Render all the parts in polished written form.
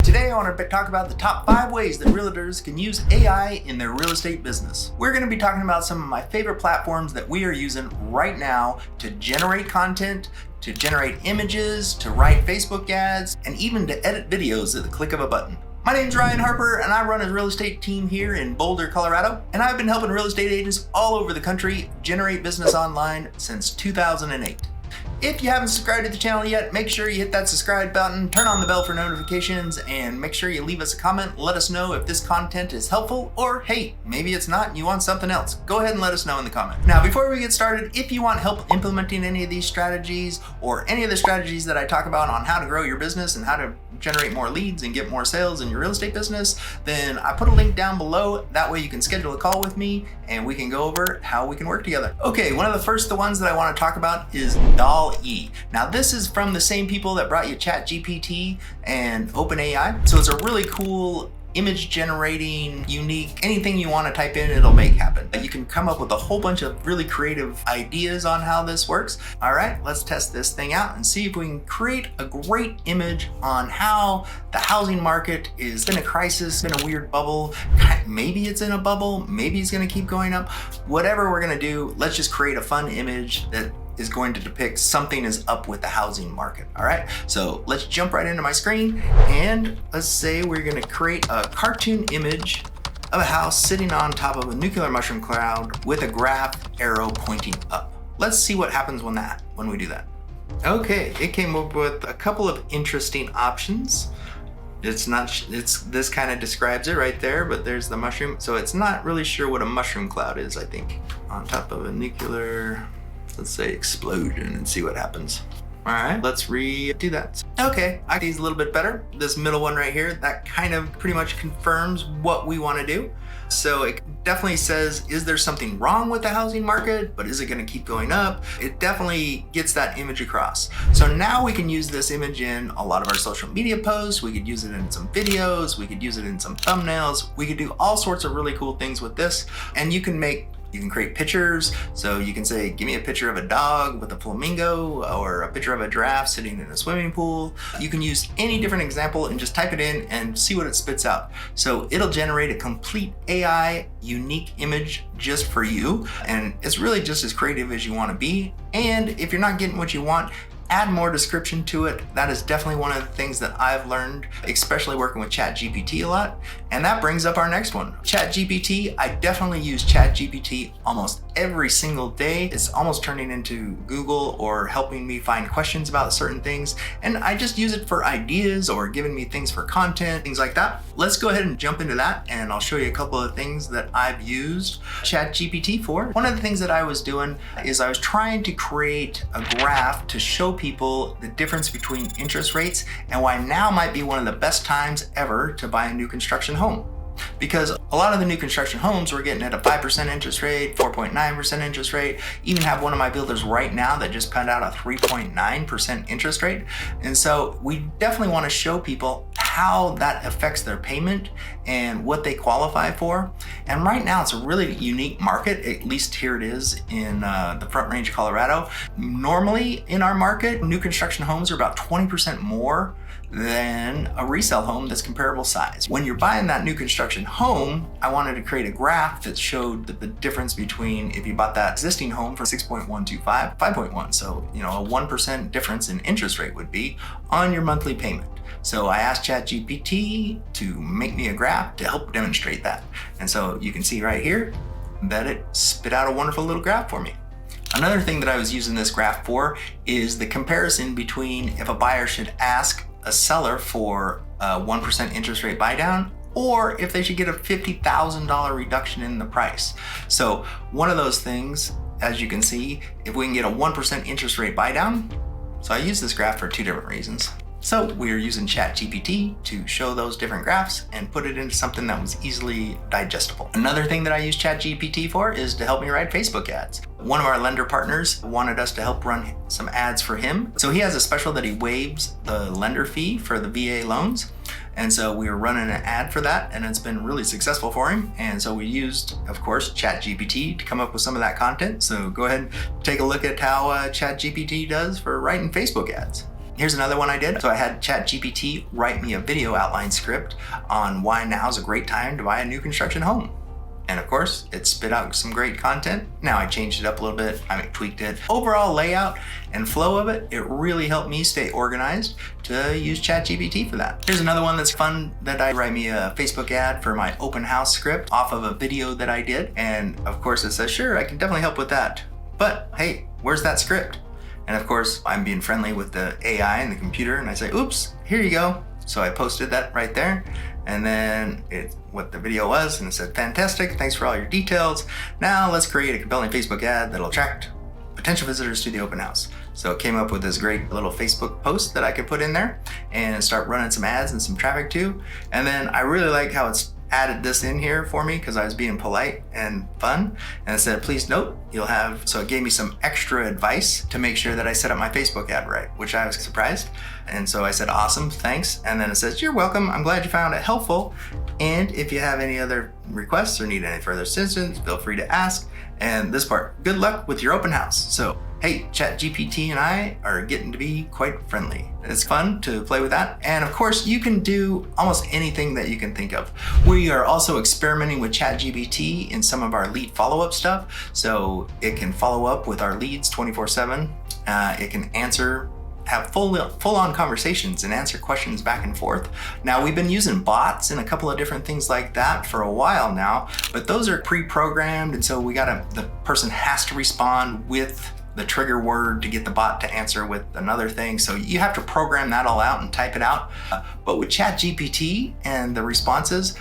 Today I want to talk about the top 5 ways that realtors can use AI in their real estate business. We're going to be talking about some of my favorite platforms that we are using right now to generate content, to generate images, to write Facebook ads, and even to edit videos at the click of a button. My name's Ryan Harper and I run a real estate team here in Boulder, Colorado, and I've been helping real estate agents all over the country generate business online since 2008. If you haven't subscribed to the channel yet, make sure you hit that subscribe button, turn on the bell for notifications, and make sure you leave us a comment. Let us know if this content is helpful, or hey, maybe it's not and you want something else. Go ahead and let us know in the comment. Now, before we get started, if you want help implementing any of these strategies or any of the strategies that I talk about on how to grow your business and how to generate more leads and get more sales in your real estate business, then I put a link down below. That way you can schedule a call with me and we can go over how we can work together. Okay, one of the ones that I want to talk about is DALL-E. Now this is from the same people that brought you ChatGPT and OpenAI. So it's a really cool image generating, unique, anything you want to type in, it'll make happen. You can come up with a whole bunch of really creative ideas on how this works. All right, let's test this thing out and see if we can create a great image on how the housing market is in a crisis, in a weird bubble. Maybe it's in a bubble, maybe it's going to keep going up. Whatever we're going to do, let's just create a fun image that is going to depict something is up with the housing market. All right, so let's jump right into my screen and let's say we're gonna create a cartoon image of a house sitting on top of a nuclear mushroom cloud with a graph arrow pointing up. Let's see what happens when we do that. Okay, it came up with a couple of interesting options. This kind of describes it right there, but there's the mushroom. So it's not really sure what a mushroom cloud is, I think. On top of a nuclear, let's say explosion and see what happens. All right, let's redo that. Okay, I think it's a little bit better. This middle one right here, that kind of pretty much confirms what we want to do. So it definitely says, is there something wrong with the housing market, but is it going to keep going up? It definitely gets that image across. So now we can use this image in a lot of our social media posts. We could use it in some videos. We could use it in some thumbnails. We could do all sorts of really cool things with this. And you can create pictures. So you can say, give me a picture of a dog with a flamingo or a picture of a giraffe sitting in a swimming pool. You can use any different example and just type it in and see what it spits out. So it'll generate a complete AI unique image just for you. And it's really just as creative as you want to be. And if you're not getting what you want, add more description to it. That is definitely one of the things that I've learned, especially working with ChatGPT a lot. And that brings up our next one. ChatGPT, I definitely use ChatGPT almost every single day. It's almost turning into Google or helping me find questions about certain things. And I just use it for ideas or giving me things for content, things like that. Let's go ahead and jump into that and I'll show you a couple of things that I've used ChatGPT for. One of the things that I was doing is I was trying to create a graph to show people the difference between interest rates and why now might be one of the best times ever to buy a new construction home. Because a lot of the new construction homes we're getting at a 5% interest rate, 4.9% interest rate, even have one of my builders right now that just put out a 3.9% interest rate. And so we definitely want to show people how that affects their payment and what they qualify for. And right now it's a really unique market, at least here it is in the Front Range, Colorado. Normally in our market, new construction homes are about 20% more than a resale home that's comparable size. When you're buying that new construction home, I wanted to create a graph that showed the difference between if you bought that existing home for 6.125, 5.1. So, a 1% difference in interest rate would be on your monthly payment. So I asked ChatGPT to make me a graph to help demonstrate that. And so you can see right here that it spit out a wonderful little graph for me. Another thing that I was using this graph for is the comparison between if a buyer should ask a seller for a 1% interest rate buy down or if they should get a $50,000 reduction in the price. So one of those things, as you can see, if we can get a 1% interest rate buy down, so I use this graph for 2 different reasons. So we are using ChatGPT to show those different graphs and put it into something that was easily digestible. Another thing that I use ChatGPT for is to help me write Facebook ads. One of our lender partners wanted us to help run some ads for him. So he has a special that he waives the lender fee for the VA loans. And so we were running an ad for that and it's been really successful for him. And so we used, of course, ChatGPT to come up with some of that content. So go ahead and take a look at how ChatGPT does for writing Facebook ads. Here's another one I did. So I had ChatGPT write me a video outline script on why now is a great time to buy a new construction home. And of course, it spit out some great content. Now I changed it up a little bit, I tweaked it. Overall layout and flow of it, it really helped me stay organized to use ChatGPT for that. Here's another one that's fun that I write me a Facebook ad for my open house script off of a video that I did. And of course it says, sure, I can definitely help with that. But hey, where's that script? And of course, I'm being friendly with the AI and the computer, and I say, oops, here you go. So I posted that right there. And then it's what the video was, and it said, fantastic, thanks for all your details. Now let's create a compelling Facebook ad that'll attract potential visitors to the open house. So it came up with this great little Facebook post that I could put in there and start running some ads and some traffic to. And then I really like how it's added this in here for me because I was being polite and fun, and it said, please note you'll have, so it gave me some extra advice to make sure that I set up my Facebook ad right, which I was surprised. And so I said, awesome, thanks. And then it says, you're welcome, I'm glad you found it helpful, and if you have any other requests or need any further assistance, feel free to ask. And this part, good luck with your open house. So hey, ChatGPT and I are getting to be quite friendly. It's fun to play with that. And of course, you can do almost anything that you can think of. We are also experimenting with ChatGPT in some of our lead follow-up stuff. So it can follow up with our leads 24/7. It can have full-on conversations and answer questions back and forth. Now, we've been using bots and a couple of different things like that for a while now, but those are pre-programmed, and so the person has to respond with the trigger word to get the bot to answer with another thing. So you have to program that all out and type it out. But with ChatGPT and the responses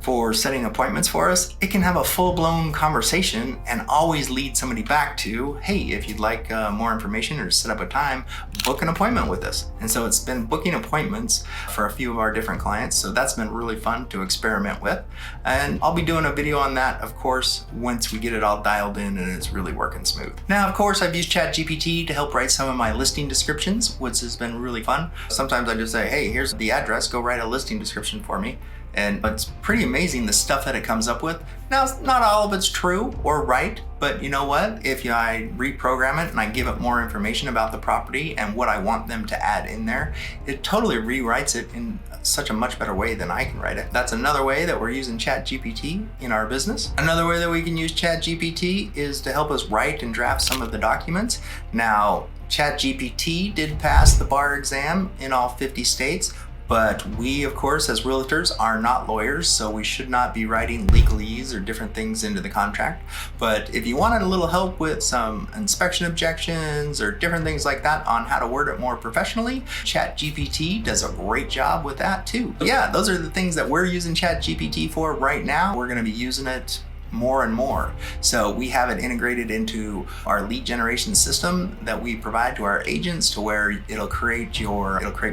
for setting appointments for us, it can have a full-blown conversation and always lead somebody back to, hey, if you'd like more information or set up a time, book an appointment with us. And so it's been booking appointments for a few of our different clients. So that's been really fun to experiment with. And I'll be doing a video on that, of course, once we get it all dialed in and it's really working smooth. Now, of course, I've used ChatGPT to help write some of my listing descriptions, which has been really fun. Sometimes I just say, hey, here's the address, go write a listing description for me. And it's pretty amazing the stuff that it comes up with. Now, not all of it's true or right, but you know what? If I reprogram it and I give it more information about the property and what I want them to add in there, it totally rewrites it in such a much better way than I can write it. That's another way that we're using ChatGPT in our business. Another way that we can use ChatGPT is to help us write and draft some of the documents. Now, ChatGPT did pass the bar exam in all 50 states. But we, of course, as realtors are not lawyers, so we should not be writing legalese or different things into the contract. But if you wanted a little help with some inspection objections or different things like that on how to word it more professionally, ChatGPT does a great job with that too. Yeah, those are the things that we're using ChatGPT for right now. We're gonna be using it more and more. So we have it integrated into our lead generation system that we provide to our agents, to where it'll create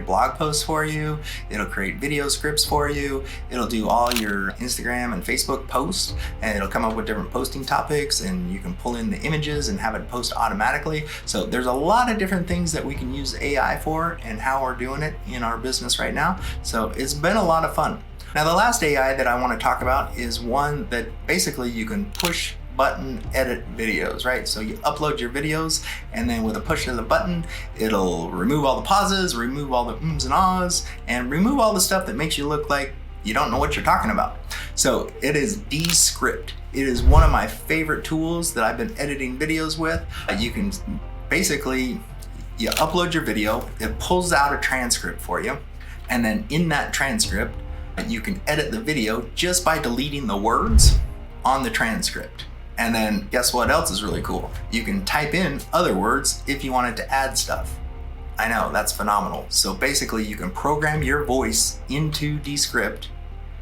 blog posts for you, it'll create video scripts for you, it'll do all your Instagram and Facebook posts, and it'll come up with different posting topics, and you can pull in the images and have it post automatically. So there's a lot of different things that we can use AI for and how we're doing it in our business right now. So it's been a lot of fun. Now, the last AI that I want to talk about is one that basically you can push button edit videos, right? So you upload your videos, and then with a push of the button, it'll remove all the pauses, remove all the ums and ahs, and remove all the stuff that makes you look like you don't know what you're talking about. So it is Descript. It is one of my favorite tools that I've been editing videos with. You can basically, you upload your video, it pulls out a transcript for you, and then in that transcript, you can edit the video just by deleting the words on the transcript. And then guess what else is really cool? You can type in other words if you wanted to add stuff. I know, that's phenomenal. So basically you can program your voice into Descript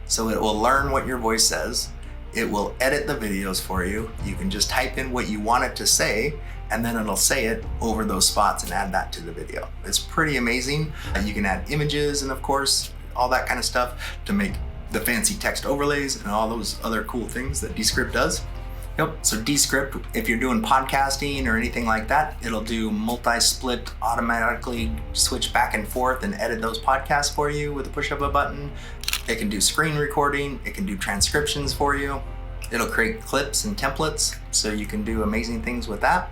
so it will learn what your voice says. It will edit the videos for you. You can just type in what you want it to say, and then it'll say it over those spots and add that to the video. It's pretty amazing. You can add images and of course, all that kind of stuff to make the fancy text overlays and all those other cool things that Descript does. Yep, so Descript, if you're doing podcasting or anything like that, it'll do multi-split, automatically switch back and forth and edit those podcasts for you with a push of a button. It can do screen recording, it can do transcriptions for you. It'll create clips and templates, so you can do amazing things with that.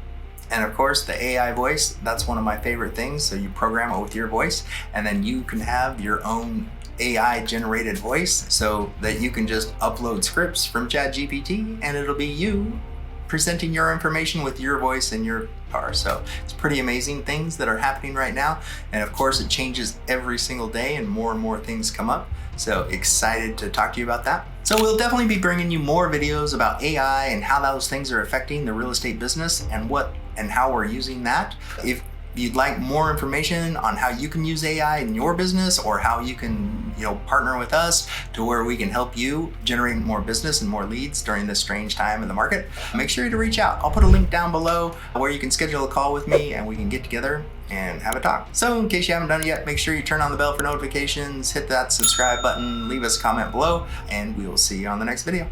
And of course, the AI voice, that's one of my favorite things. So you program it with your voice, and then you can have your own AI generated voice so that you can just upload scripts from ChatGPT and it'll be you presenting your information with your voice in your car. So it's pretty amazing things that are happening right now. And of course, it changes every single day and more things come up. So excited to talk to you about that. So we'll definitely be bringing you more videos about AI and how those things are affecting the real estate business and how we're using that. If you'd like more information on how you can use AI in your business, or how you can partner with us to where we can help you generate more business and more leads during this strange time in the market, make sure to reach out. I'll put a link down below where you can schedule a call with me and we can get together and have a talk. So in case you haven't done it yet, make sure you turn on the bell for notifications, hit that subscribe button, leave us a comment below, and we will see you on the next video.